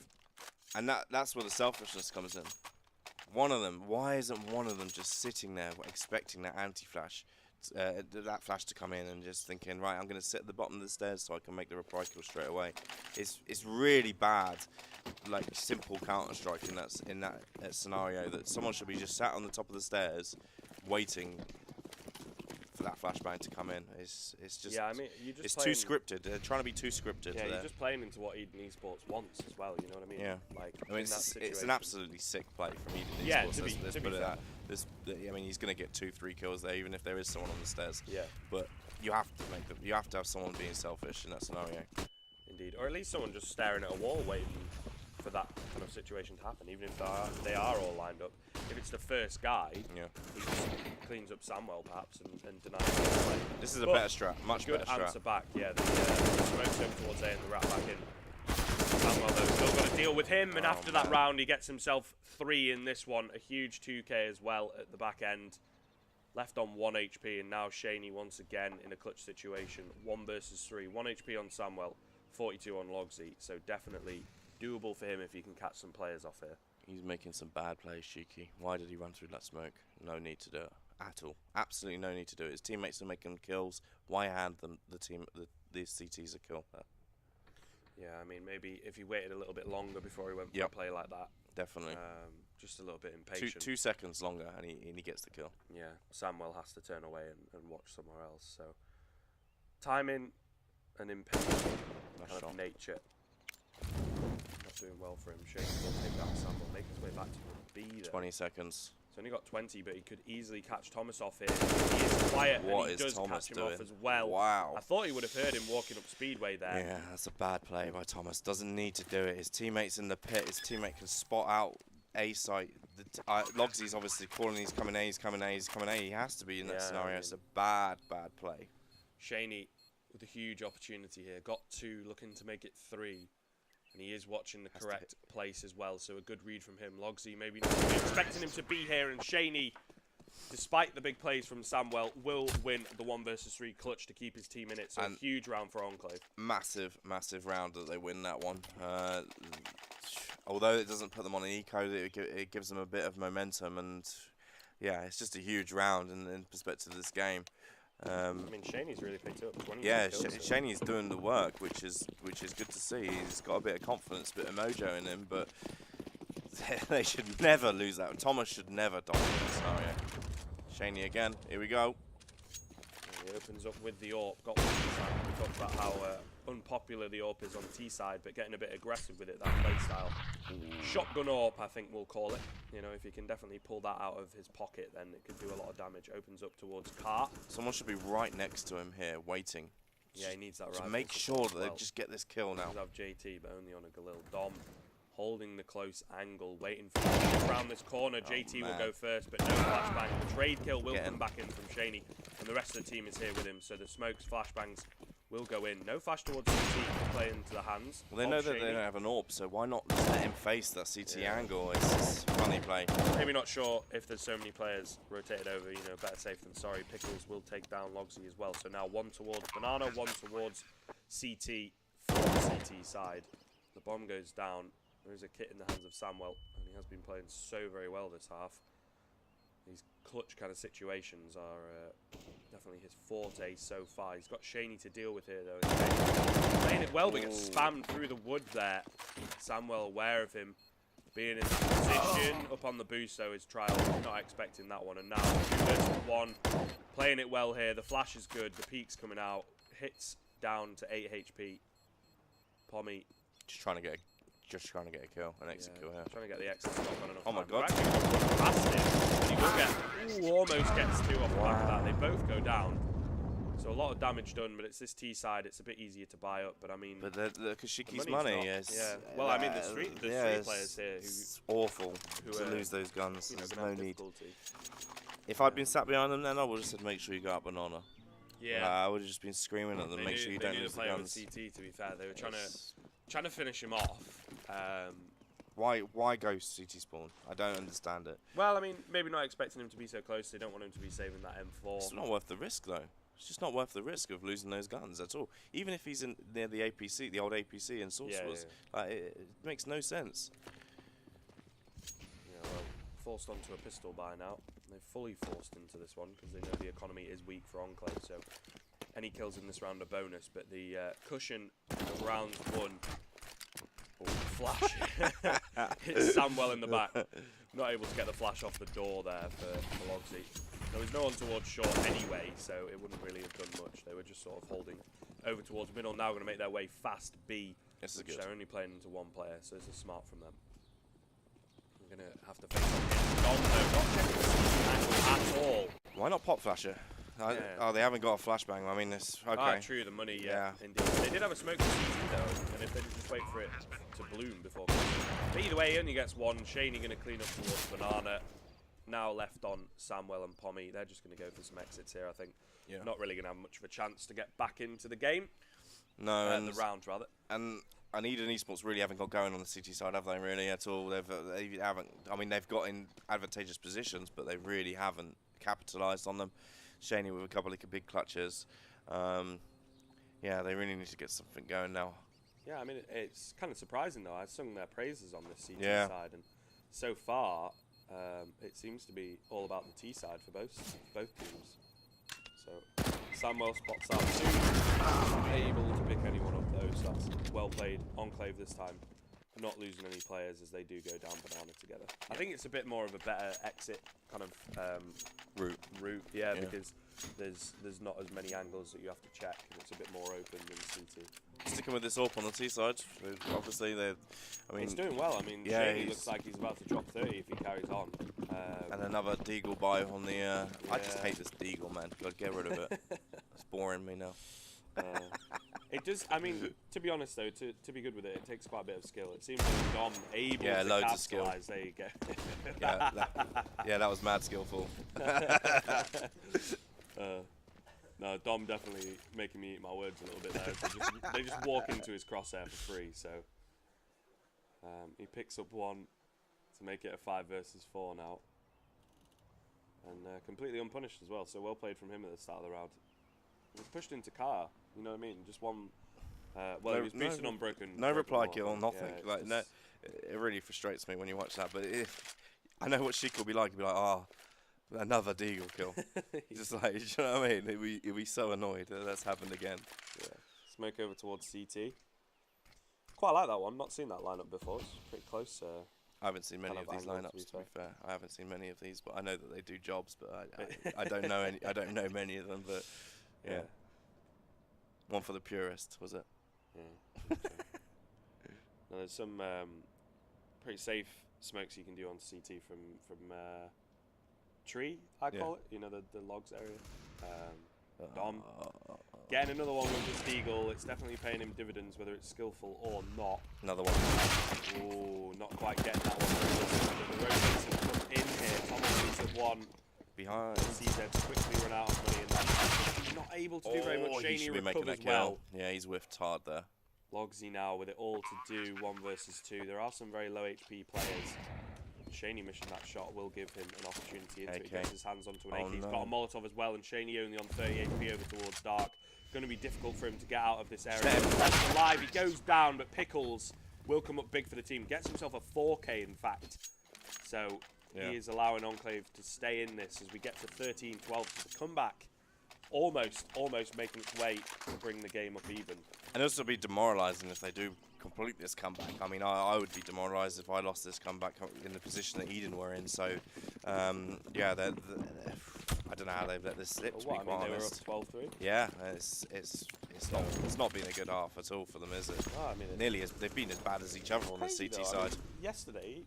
And that's where the selfishness comes in. One of them, why isn't one of them just sitting there expecting that anti-flash, that flash to come in and just thinking, right, I'm going to sit at the bottom of the stairs so I can make the reply kill straight away. It's really bad, like simple Counter-Strike in that scenario, that someone should be just sat on the top of the stairs waiting for that flashbang to come in. It's just, yeah, I mean, you're just it's too scripted. They're trying to be too scripted. Yeah, you're just playing into what eDen eSports wants as well. You know what I mean? Yeah. Like, I mean, it's an absolutely sick play from eDen yeah, eSports. Let's put it fair. I mean, he's going to get 2-3 kills there, even if there is someone on the stairs. Yeah. But you have to make them. You have to have someone being selfish in that scenario. Indeed, or at least someone just staring at a wall waiting for that kind of situation to happen, even if they are all lined up. If it's the first guy, Yeah. he just cleans up Samuel perhaps and denies the play. This is a better strat, much good better strat. answer back, yeah. The smokes over towards A and the rat back in. Samuel though still got to deal with him, and after that round he gets himself 3 in this one. A huge 2k as well at the back end. Left on 1 HP, and now Shaney once again in a clutch situation. 1 versus 3. 1 HP on Samuel, 42 on Logsy. So definitely doable for him if he can catch some players off here. He's making some bad plays, Shiki. Why did he run through that smoke? No need to do it at all. Absolutely no need to do it. His teammates are making kills. Why hand them the CTs a kill? Yeah, I mean, maybe if he waited a little bit longer before he went for a play like that. Definitely. Just a little bit impatient. 2 seconds longer and he gets the kill. Yeah, Samuel has to turn away and watch somewhere else. So, timing and impatience kind of nature. Not doing well for him. Shane will take that Samuel, make his way back to B there. 20 seconds. He's only got 20, but he could easily catch Thomas off here. He is quiet, and he does catch him off as well. Wow. I thought he would have heard him walking up Speedway there. Yeah, that's a bad play by Thomas. Doesn't need to do it. His teammate's in the pit. His teammate can spot out A site. Logsy's obviously calling, he's coming A, he's coming A, he's coming A. He has to be in that scenario. I mean, it's a bad play. Shaney with a huge opportunity here. Got 2, looking to make it 3. And he is watching the correct place as well, so a good read from him. Logsy maybe not expecting him to be here, and Shaney, despite the big plays from Samuel, will win the 1 versus 3 clutch to keep his team in it. So a huge round for Enclave. Massive round that they win that one. Although it doesn't put them on an eco, it gives them a bit of momentum, and yeah, it's just a huge round in perspective of this game. I mean, Shaney's really picked up 20 yeah, kills, Shaney's doing the work, which is good to see. He's got a bit of confidence, a bit of mojo in him, but they should never lose that. Thomas should never dominate the scenario. Shaney again, here we go. And he opens up with the AWP. Got one T-side. We talked about how unpopular the AWP is on T-side, but getting a bit aggressive with it, that play style. Shotgun AWP, I think we'll call it. You know, if he can definitely pull that out of his pocket, then it could do a lot of damage. Opens up towards Cart. Someone should be right next to him here, waiting. Yeah, he needs that right. To make sure that they just get this kill now. He'll have JT, but only on a Galil. Dom holding the close angle, waiting for him to around this corner. JT will go first, but no flashbang. The trade kill will come back in from Shaney, and the rest of the team is here with him. So the smokes, flashbangs will go in. No flash towards CT to play into the hands. Well, they know that they don't have an AWP, so why not just let him face that CT angle? It's a funny play. Maybe not sure if there's so many players rotated over, you know, better safe than sorry. Pickles will take down Logsy as well. So now 1 towards Banana, 1 towards CT from the CT side. The bomb goes down. There is a kit in the hands of Samuel, and he has been playing so very well this half. These clutch kind of situations are definitely his forte so far. He's got Shaney to deal with here, though. Playing it well, but gets spammed through the wood there. Samuel aware of him being in that position. Up on the boost, though, is Trial. Not expecting that one. And now 2 versus 1. Playing it well here. The flash is good. The peak's coming out. Hits down to 8 HP. Pommy. Just trying to get a kill, an exit kill here. Trying to get the exit stop on enough Oh my time. god. Past him. He will get, almost gets 2 off the back of that. They both go down. So a lot of damage done, but it's this T side. It's a bit easier to buy up, but I mean... But the Kashiki's the money not, is... Yeah. Well, I mean, there's three players here it's awful to lose those guns. You know, There's no need. difficulty. If I'd been sat behind them then, I would have said, make sure you go out banana. Yeah. I would have just been screaming at them, make sure you don't lose the guns. With CT, to be fair. They were trying to finish him off. Why go CT spawn? I don't understand it. Well, I mean, maybe not expecting him to be so close. They don't want him to be saving that M4. It's not worth the risk, though. It's just not worth the risk of losing those guns at all. Even if he's near the APC, the old APC in Source was, like, it makes no sense. Yeah, well, forced onto a pistol by now. They've fully forced into this one because they know the economy is weak for Enclave, so any kills in this round are bonus. But the cushion of round 1, flash, hits Samuel in the back. Not able to get the flash off the door there for Logsy. There was no one towards short anyway, so it wouldn't really have done much. They were just sort of holding over towards middle. Now going to make their way fast B. This is good. They're only playing into one player, so this is smart from them. We're going to have to face on not checking the at all. Why not pop flasher? Oh, they haven't got a flashbang. I mean, it's okay. Ah, true, the money, yeah. Indeed. They did have a smoke though, and if they just wait for it to bloom before. But either way, he only gets one. Shaney going to clean up towards Banana. Now left on Samuel and Pommy. They're just going to go for some exits here, I think. Yeah. Not really going to have much of a chance to get back into the game. No, and the round rather. And eDen eSports really haven't got going on the CT side, have they? Really at all? They haven't. I mean, they've got in advantageous positions, but they really haven't capitalised on them. Shaney with a couple of big clutches. Yeah, they really need to get something going now. Yeah, I mean, it's kind of surprising though. I sung their praises on this CT side, and so far it seems to be all about the T side for both teams. So Samuel spots out soon, able to pick anyone up though, so that's well played. Enclave this time, not losing any players as they do go down Banana together. I think it's a bit more of a better exit kind of route, yeah, because there's not as many angles that you have to check, and it's a bit more open than CT. Sticking with this AWP on the T side, obviously I mean, he's doing well. I mean, yeah, he looks like he's about to drop 30 if he carries on. And another Deagle buy on the. I just hate this Deagle, man. God, get rid of it. It's boring me now. It does. I mean, to be honest though, to be good with it, it takes quite a bit of skill. It seems like Dom able to loads of skill. There you go. that was mad skillful. No, Dom definitely making me eat my words a little bit there. So they just walk into his crosshair for free. So he picks up one to make it a 5 versus 4 now, and completely unpunished as well. So well played from him at the start of the round. He was pushed into car. You know what I mean? Just one. Well, he was boosted on broken. No reply kill, nothing. Yeah, like no, it really frustrates me when you watch that. But I know what Sheik will be like. He'll be like, oh, another Deagle kill. Just like, you know what I mean? He'll be so annoyed that that's happened again. Yeah. Smoke over towards CT. Quite like that one. Not seen that lineup before. It's pretty close. I haven't seen many of these lineups, to be fair. I haven't seen many of these, but I know that they do jobs. But I don't know any. I don't know many of them. But yeah. One for the purist, was it? Yeah. Now, there's some pretty safe smokes you can do on CT from tree, I call it. You know, the logs area. Dom getting another one with this Deagle. It's definitely paying him dividends, whether it's skillful or not. Another one. Oh, not quite getting that one. The rotates have come in here. Thomas is at one. Behind. CZ quickly run out of money in that. Not able to do very much. Shaney recovers well. Yeah, he's whiffed hard there. Logsy now with it all to do 1 versus 2. There are some very low HP players. Shaney missing that shot will give him an opportunity into it. He gets his hands onto an AK. He's got a Molotov as well, and Shaney only on 30 HP over towards Dark. Going to be difficult for him to get out of this area. That's alive. He goes down, but Pickles will come up big for the team. Gets himself a 4K, in fact. So he is allowing Enclave to stay in this as we get to 13-12. So the comeback almost making its way to bring the game up even. And also be demoralising if they do complete this comeback. I mean, I would be demoralised if I lost this comeback in the position that eDen were in. So, yeah, I don't know how they've let this slip. To be quite honest, they were up 12-3. Yeah, it's not been a good half at all for them, is it? Oh, I mean, they've been as bad as each other on the CT side. I mean, yesterday,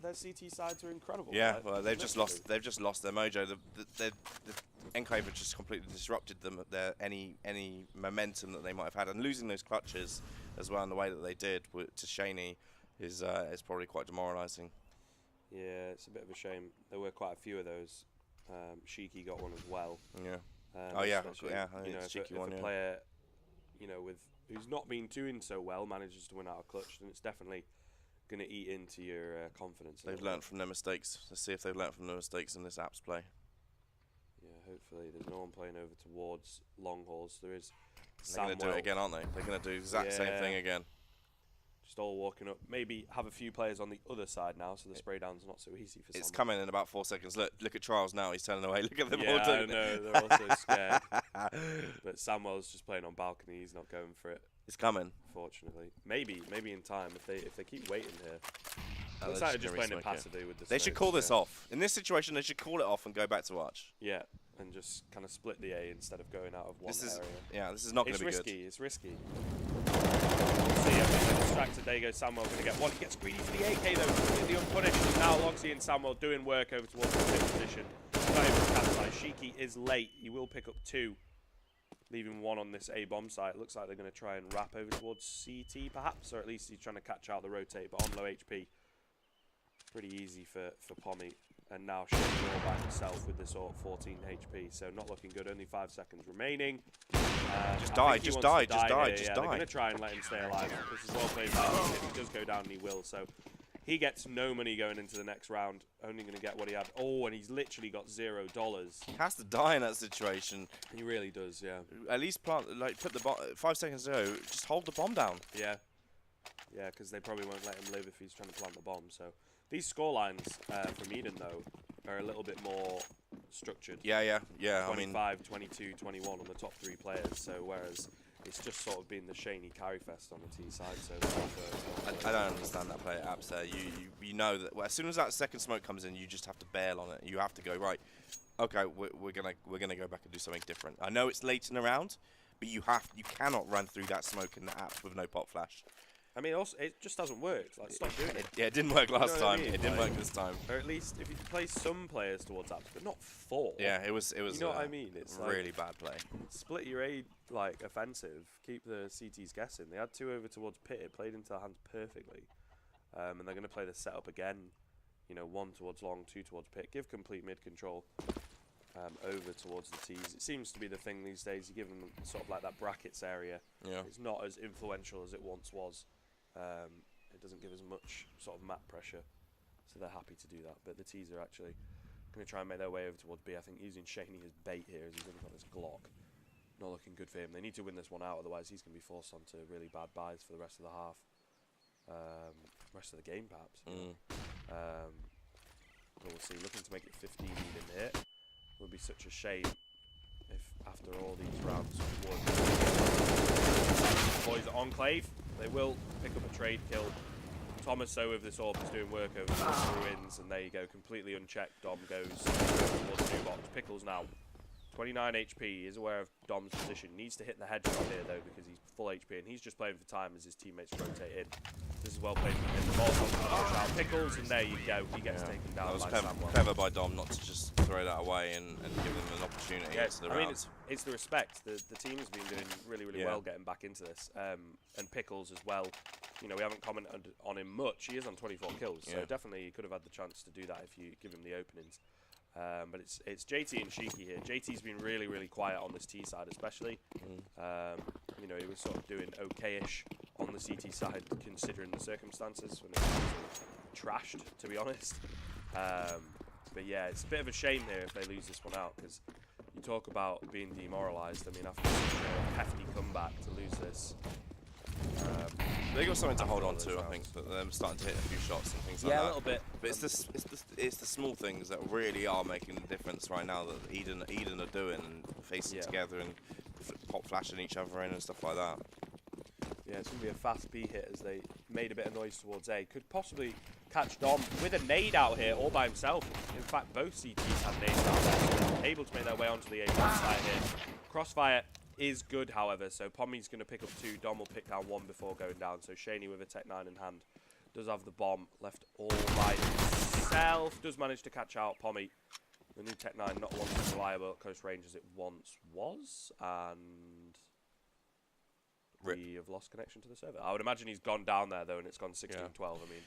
their CT sides are incredible. Yeah, right? well, they've just lost their mojo. The Enclave have just completely disrupted them at their any momentum that they might have had, and losing those clutches as well in the way that they did to Shaney is probably quite demoralising. Yeah, it's a bit of a shame. There were quite a few of those. Sheiky got one as well. Yeah. Oh yeah, yeah. You know, if a player, you know, who's not been doing so well manages to win out a clutch, then it's definitely going to eat into your confidence. They've learnt from their mistakes. Let's see if they've learnt from their mistakes in this apps play. Yeah, hopefully. There's no one playing over towards long hauls. There is. They're going to do it again, aren't they? They're going to do the exact same thing again. Just all walking up. Maybe have a few players on the other side now, so the spray down's not so easy for. It's coming in about 4 seconds. Look at Trials now. He's turning away. Look at them all Yeah, doing I know. They're also scared. But Samuel's just playing on balcony. He's not going for it. It's coming. Fortunately, maybe in time if they keep waiting here. Looks like they're just playing it passively with the. They should call this off. In this situation, they should call it off and go back to Arch. Yeah, and just kind of split the A instead of going out of one area. Yeah, this is not going to be good. It's risky. See, I think they're distracted. There you go. Samuel going to get one. He gets greedy for the AK though, completely unpunished. And now Logsy and Samuel doing work over towards the fifth position. Not able to capitalize. Sheiky is late. He will pick up 2. Leaving 1 on this A bomb site. Looks like they're going to try and wrap over towards CT perhaps, or at least he's trying to catch out the rotate, but on low HP. Pretty easy for Pommy. And now Shane all by himself with this sort of 14 HP, so not looking good. Only 5 seconds remaining. Just die. They're going to try and let him stay alive. This is well played. If he does go down, he will. So he gets no money going into the next round. Only going to get what he had. Oh, and he's literally got $0. He has to die in that situation. He really does, yeah. At least put the bomb 5 seconds ago. Just hold the bomb down. Yeah. Yeah, because they probably won't let him live if he's trying to plant the bomb. So these scorelines from eDen, though, are a little bit more structured. Yeah. 25, 22, 21 on the top 3 players. So whereas it's just sort of been the Shaney carry fest on the T side. So I don't understand that play at Abs there. You know that as soon as that second smoke comes in, you just have to bail on it. You have to go right. Okay, we're gonna go back and do something different. I know it's late in the round, but you cannot run through that smoke in the apps with no pop flash. I mean, also, it just doesn't work. Like, stop doing it. Yeah, it didn't work last time. I mean? It didn't work this time. Or at least if you play some players towards apps, but not 4. Yeah, it was. You know what I mean? It's really bad play. Split your A offensive. Keep the CTs guessing. They had 2 over towards pit. It played into their hands perfectly, and they're going to play the setup again. You know, 1 towards long, 2 towards pit. Give complete mid control. Over towards the T's. It seems to be the thing these days. You give them sort of like that brackets area. Yeah. It's not as influential as it once was. It doesn't give as much sort of map pressure, so they're happy to do that. But the T's are actually going to try and make their way over towards B. I think using Shaney as bait here as he's only got this Glock. Not looking good for him. They need to win this one out, otherwise he's going to be forced onto really bad buys for the rest of the half. Rest of the game, perhaps. But we'll see. Looking to make it 15 even here. It would be such a shame if after all these rounds we won. Boys at Enclave, they will pick up a trade kill. Thomas, so with this AWP, is doing work over the ruins, and there you go, completely unchecked. Dom goes towards 2 box. Pickles now, 29 HP. He is aware of Dom's position. Needs to hit the headshot here though, because he's full HP, and he's just playing for time as his teammates rotate in. This is well played from him. The ball's not going to push out Pickles, and there you go. He gets taken down. That was clever by Dom not to just throw that away and give them an opportunity. Yeah, I mean, it's the respect. The team has been doing really well getting back into this. And Pickles as well. You know, we haven't commented on him much. He is on 24 kills, so definitely he could have had the chance to do that if you give him the openings. But it's JT and Sheiky here. JT's been really quiet on this T side, especially. You know, he was sort of doing okay-ish on the CT side, considering the circumstances when it was trashed, to be honest. But yeah, it's a bit of a shame here if they lose this one out, because you talk about being demoralised. I mean, after such a hefty comeback to lose this. They got something to hold on to, I think, but they're starting to hit a few shots and things like that. Yeah, a little bit. But it's the small things that really are making the difference right now that eDen are doing, and facing together and pop flashing each other in and stuff like that. Yeah, it's going to be a fast B hit as they made a bit of noise towards A. Could possibly catch Dom with a nade out here all by himself. In fact, both CTs have nades out there, so able to make their way onto the A side here. Crossfire is good, however, so Pommy's going to pick up 2. Dom will pick down 1 before going down. So Shaney with a Tech 9 in hand does have the bomb left all by himself. Does manage to catch out Pommy. The new Tech 9 not once as reliable at close range as it once was, and we have lost connection to the server. I would imagine he's gone down there though, and it's gone 16-12. I mean.